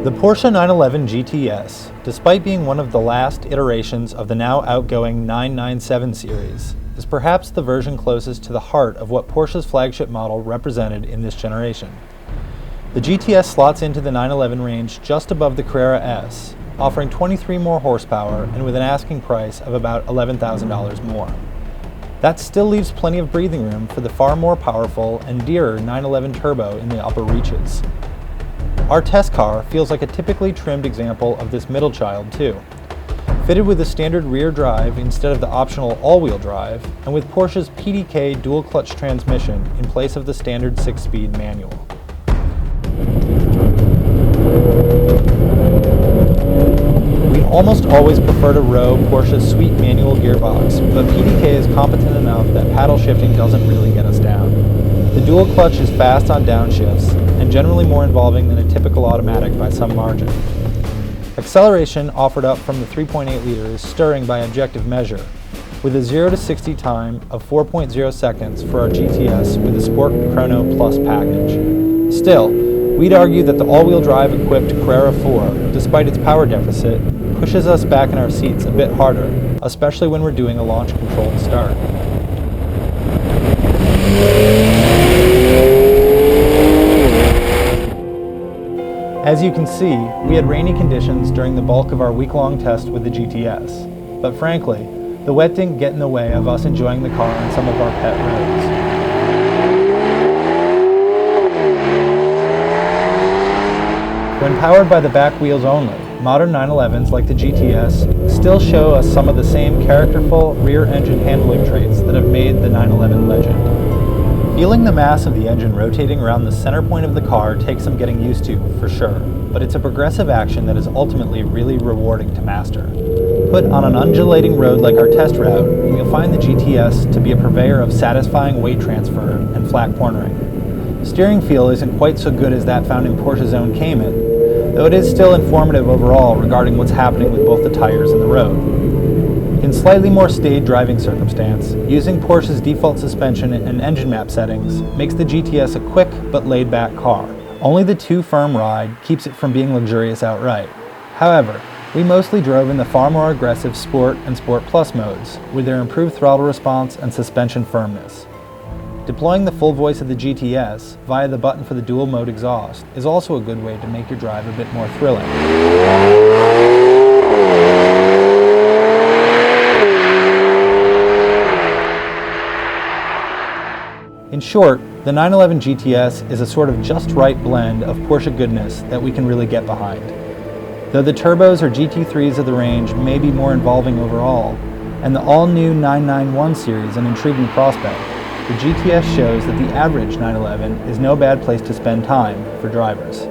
The Porsche 911 GTS, despite being one of the last iterations of the now outgoing 997 series, is perhaps the version closest to the heart of what Porsche's flagship model represented in this generation. The GTS slots into the 911 range just above the Carrera S, offering 23 more horsepower and with an asking price of about $11,000 more. That still leaves plenty of breathing room for the far more powerful and dearer 911 Turbo in the upper reaches. Our test car feels like a typically trimmed example of this middle child too. Fitted with a standard rear drive instead of the optional all-wheel drive, and with Porsche's PDK dual-clutch transmission in place of the standard 6-speed manual. We almost always prefer to row Porsche's sweet manual gearbox, but PDK is competent enough that paddle shifting doesn't really get us down. The dual clutch is fast on downshifts, and generally more involving than a typical automatic by some margin. Acceleration offered up from the 3.8 liter is stirring by objective measure, with a 0 to 60 time of 4.0 seconds for our GTS with the Sport Chrono Plus package. Still, we'd argue that the all-wheel drive equipped Carrera 4, despite its power deficit, pushes us back in our seats a bit harder, especially when we're doing a launch-controlled start. As you can see, we had rainy conditions during the bulk of our week-long test with the GTS, but frankly, the wet didn't get in the way of us enjoying the car on some of our pet roads. When powered by the back wheels only, modern 911s like the GTS still show us some of the same characterful rear-engine handling traits that have made the 911 legend. Feeling the mass of the engine rotating around the center point of the car takes some getting used to, for sure, but it's a progressive action that is ultimately really rewarding to master. Put on an undulating road like our test route, and you'll find the GTS to be a purveyor of satisfying weight transfer and flat cornering. Steering feel isn't quite so good as that found in Porsche's own Cayman, though it is still informative overall regarding what's happening with both the tires and the road. In slightly more staid driving circumstance, using Porsche's default suspension and engine map settings makes the GTS a quick but laid-back car. Only the too firm ride keeps it from being luxurious outright. However, we mostly drove in the far more aggressive Sport and Sport Plus modes, with their improved throttle response and suspension firmness. Deploying the full voice of the GTS via the button for the dual mode exhaust is also a good way to make your drive a bit more thrilling. In short, the 911 GTS is a sort of just right blend of Porsche goodness that we can really get behind. Though the turbos or GT3s of the range may be more involving overall, and the all-new 991 series an intriguing prospect, the GTS shows that the average 911 is no bad place to spend time for drivers.